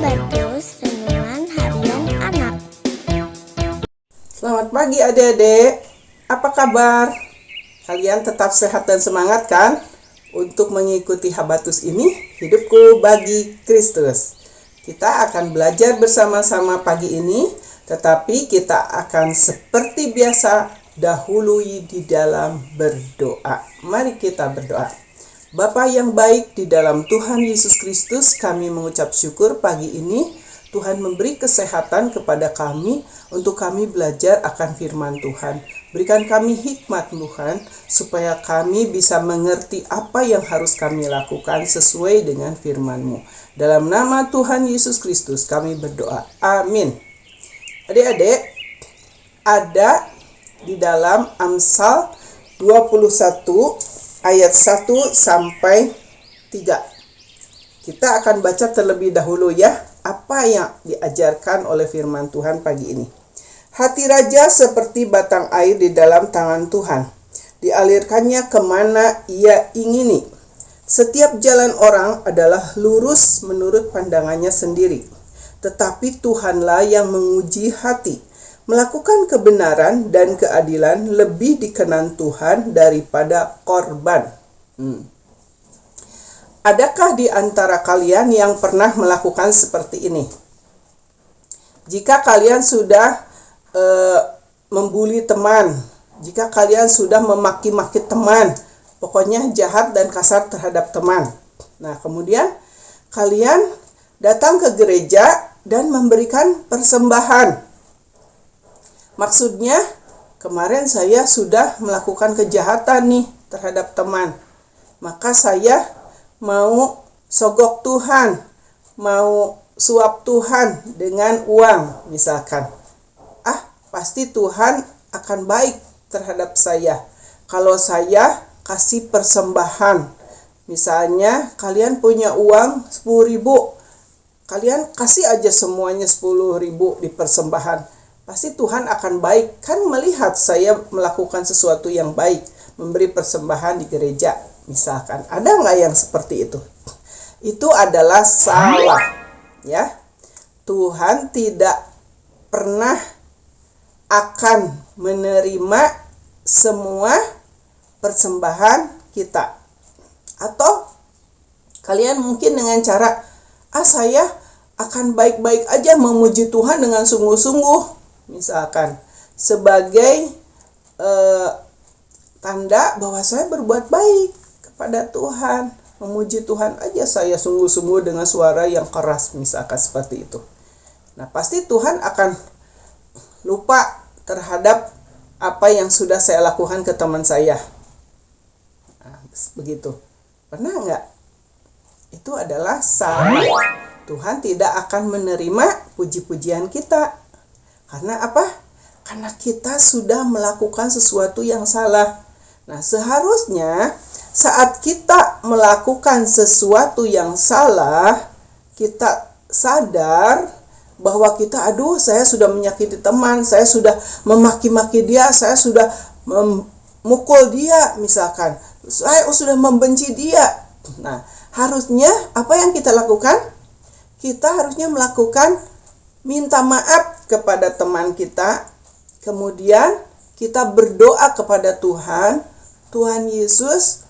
Radius Renungan Harian Anak. Selamat pagi adik-adik, apa kabar? Kalian tetap sehat dan semangat kan? Untuk mengikuti Habatus ini, hidupku bagi Kristus. Kita akan belajar bersama-sama pagi ini, tetapi kita akan seperti biasa dahului di dalam berdoa. Mari kita berdoa. Bapa yang baik di dalam Tuhan Yesus Kristus, kami mengucap syukur pagi ini Tuhan memberi kesehatan kepada kami untuk kami belajar akan firman Tuhan. Berikan kami hikmat Tuhan supaya kami bisa mengerti apa yang harus kami lakukan sesuai dengan firman-Mu. Dalam nama Tuhan Yesus Kristus kami berdoa. Amin. Adik-adik, ada di dalam Amsal 21 ayat 1 sampai 3. Kita akan baca terlebih dahulu ya, apa yang diajarkan oleh firman Tuhan pagi ini. Hati raja seperti batang air di dalam tangan Tuhan. Dialirkannya kemana ia ingini. Setiap jalan orang adalah lurus menurut pandangannya sendiri. Tetapi Tuhanlah yang menguji hati. Melakukan kebenaran dan keadilan lebih dikenan Tuhan daripada korban. Adakah di antara kalian yang pernah melakukan seperti ini? Jika kalian sudah membuli teman, jika kalian sudah memaki-maki teman, pokoknya jahat dan kasar terhadap teman. Nah, kemudian kalian datang ke gereja dan memberikan persembahan. Maksudnya, kemarin saya sudah melakukan kejahatan nih terhadap teman. Maka saya mau sogok Tuhan, mau suap Tuhan dengan uang misalkan. Pasti Tuhan akan baik terhadap saya kalau saya kasih persembahan. Misalnya kalian punya uang 10.000, kalian kasih aja semuanya 10.000 di persembahan. Pasti Tuhan akan baik, kan melihat saya melakukan sesuatu yang baik, memberi persembahan di gereja misalkan. Ada nggak yang seperti itu? Itu adalah salah, ya. Tuhan tidak pernah akan menerima semua persembahan kita. Atau kalian mungkin dengan cara, saya akan baik-baik aja memuji Tuhan dengan sungguh-sungguh, misalkan sebagai tanda bahwa saya berbuat baik kepada Tuhan, memuji Tuhan aja saya sungguh-sungguh dengan suara yang keras, misalkan seperti itu. Nah, pasti Tuhan akan lupa terhadap apa yang sudah saya lakukan ke teman saya. Nah, begitu. Pernah nggak? Itu adalah salah. Tuhan tidak akan menerima puji-pujian kita. Karena apa? Karena kita sudah melakukan sesuatu yang salah. Nah, seharusnya saat kita melakukan sesuatu yang salah, kita sadar bahwa kita, saya sudah menyakiti teman, saya sudah memaki-maki dia, saya sudah memukul dia misalkan, saya sudah membenci dia. Nah, harusnya apa yang kita lakukan? Kita harusnya melakukan minta maaf kepada teman kita, kemudian kita berdoa kepada Tuhan, Tuhan Yesus,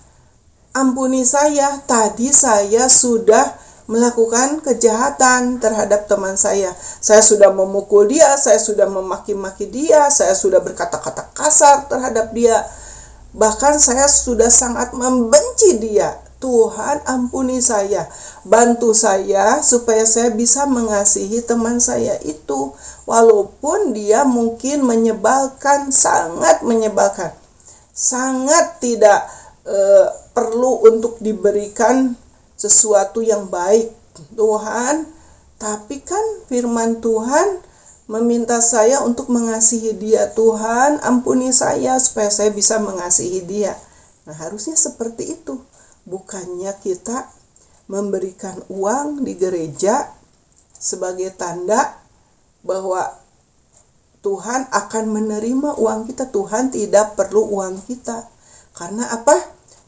ampuni saya, tadi saya sudah melakukan kejahatan terhadap teman saya. Saya sudah memukul dia, saya sudah memaki-maki dia, saya sudah berkata-kata kasar terhadap dia. Bahkan saya sudah sangat membenci dia. Tuhan ampuni saya, bantu saya supaya saya bisa mengasihi teman saya itu. Walaupun dia mungkin menyebalkan, sangat menyebalkan. Sangat tidak perlu untuk diberikan sesuatu yang baik Tuhan, tapi kan firman Tuhan meminta saya untuk mengasihi dia. Tuhan ampuni saya supaya saya bisa mengasihi dia. Nah, harusnya seperti itu. Bukannya kita memberikan uang di gereja sebagai tanda bahwa Tuhan akan menerima uang kita. Tuhan tidak perlu uang kita. Karena apa?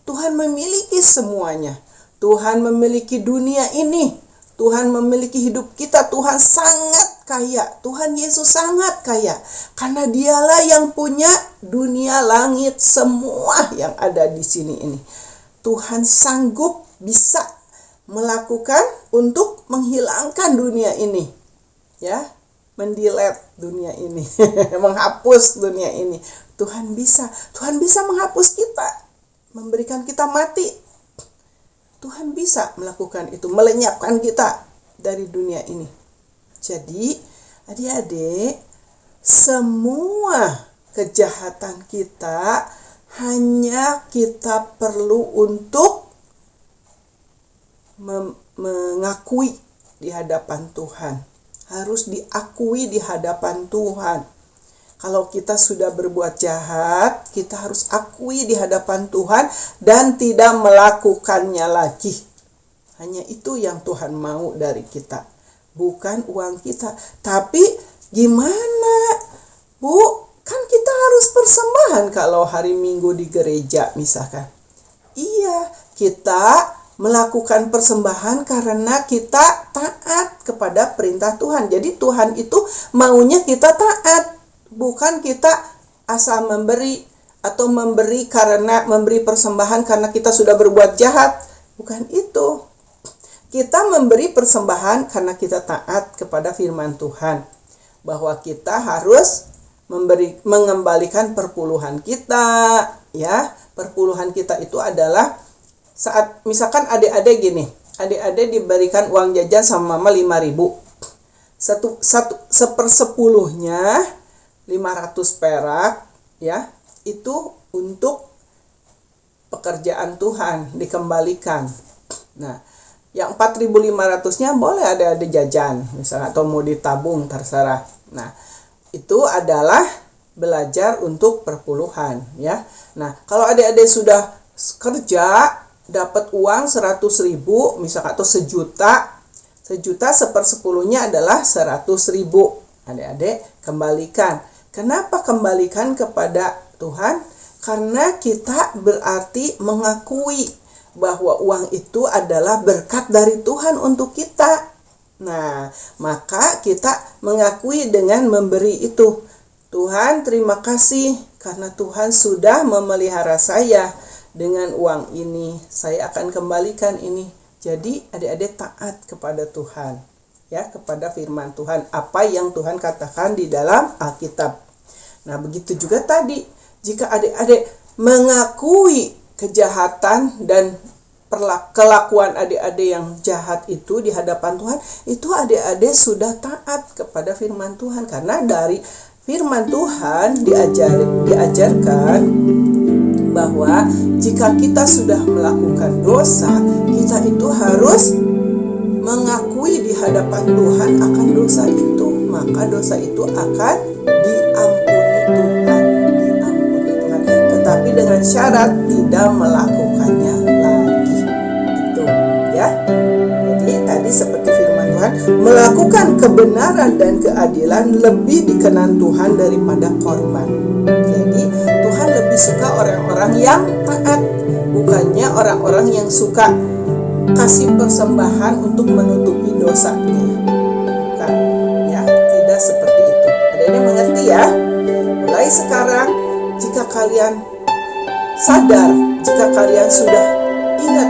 Tuhan memiliki semuanya. Tuhan memiliki dunia ini. Tuhan memiliki hidup kita. Tuhan sangat kaya. Tuhan Yesus sangat kaya. Karena dialah yang punya dunia, langit, semua yang ada di sini ini. Tuhan sanggup bisa melakukan untuk menghilangkan dunia ini. Ya, mendelete dunia ini. Menghapus dunia ini. Tuhan bisa menghapus kita. Memberikan kita mati. Tuhan bisa melakukan itu, melenyapkan kita dari dunia ini. Jadi, adik-adik, semua kejahatan kita hanya kita perlu untuk mengakui di hadapan Tuhan. Harus diakui di hadapan Tuhan. Kalau kita sudah berbuat jahat, kita harus akui di hadapan Tuhan dan tidak melakukannya lagi. Hanya itu yang Tuhan mau dari kita. Bukan uang kita. Tapi gimana, Bu? Kan kita harus persembahan kalau hari Minggu di gereja misalkan. Iya, kita melakukan persembahan karena kita taat kepada perintah Tuhan. Jadi Tuhan itu maunya kita taat. Bukan kita asal memberi atau memberi persembahan karena kita sudah berbuat jahat. Bukan itu. Kita memberi persembahan karena kita taat kepada firman Tuhan. Bahwa kita harus mengembalikan perpuluhan kita. Ya, perpuluhan kita itu adalah saat misalkan adik-adik gini. Adik-adik diberikan uang jajan sama mama 5.000. Sepersepuluhnya 500 perak, ya, itu untuk pekerjaan Tuhan, dikembalikan. Nah, yang 4.500-nya boleh ada jajan, misalnya, atau mau ditabung, terserah. Nah, itu adalah belajar untuk perpuluhan, ya. Nah, kalau adik-adik sudah kerja, dapat uang 100.000, misalnya, atau sejuta sepersepuluhnya adalah 100.000. Adik-adik kembalikan. Kenapa kembalikan kepada Tuhan? Karena kita berarti mengakui bahwa uang itu adalah berkat dari Tuhan untuk kita. Nah, maka kita mengakui dengan memberi itu. Tuhan, terima kasih karena Tuhan sudah memelihara saya dengan uang ini. Saya akan kembalikan ini. Jadi adik-adik taat kepada Tuhan. Ya, kepada firman Tuhan, apa yang Tuhan katakan di dalam Alkitab. Nah, begitu juga tadi, jika adik-adik mengakui kejahatan dan kelakuan adik-adik yang jahat itu di hadapan Tuhan, itu adik-adik sudah taat kepada firman Tuhan. Karena dari firman Tuhan diajarkan bahwa jika kita sudah melakukan dosa, kita itu harus mengakui di hadapan Tuhan akan dosa itu, maka dosa itu akan diampuni Tuhan. Tetapi dengan syarat tidak melakukannya lagi. Itu, ya. Jadi tadi seperti firman Tuhan, melakukan kebenaran dan keadilan lebih dikenan Tuhan daripada korban. Jadi Tuhan lebih suka orang-orang yang taat, bukannya orang-orang yang suka kasih persembahan untuk menutupi dosanya. Bukan, ya, tidak seperti itu. Adik-adik mengerti ya? Mulai sekarang, jika kalian sadar, jika kalian sudah ingat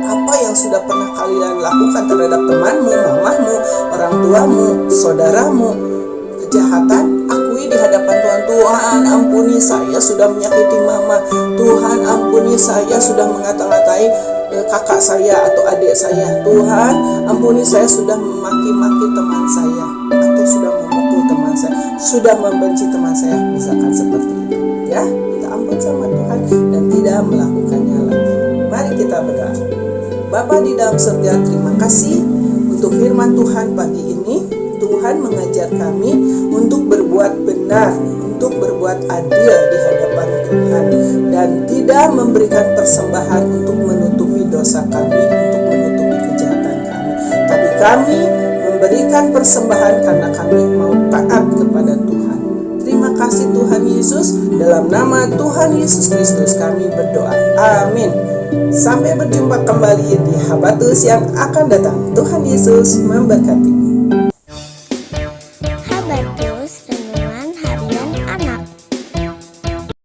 apa yang sudah pernah kalian lakukan terhadap temanmu, mamamu, orang tuamu, saudaramu, kejahatan, akui di hadapan Tuhan. Tuhan, ampuni saya sudah menyakiti mama. Tuhan, ampuni saya sudah mengata-ngatai kakak saya atau adik saya. Tuhan, ampuni saya sudah memaki-maki teman saya, atau sudah memukul teman saya, sudah membenci teman saya, misalkan seperti itu. Ya, kita ampun sama Tuhan dan tidak melakukannya lagi. Mari kita berdoa. Bapa di dalam surga, terima kasih untuk firman Tuhan pagi ini. Tuhan mengajar kami untuk berbuat benar, untuk berbuat adil di hadapan Tuhan, dan tidak memberikan persembahan untuk menutupi dosa kami, untuk menutupi kejahatan kami. Tapi kami memberikan persembahan karena kami mau taat kepada Tuhan. Terima kasih Tuhan Yesus. Dalam nama Tuhan Yesus Kristus kami berdoa. Amin. Sampai berjumpa kembali di Habatus yang akan datang. Tuhan Yesus memberkati.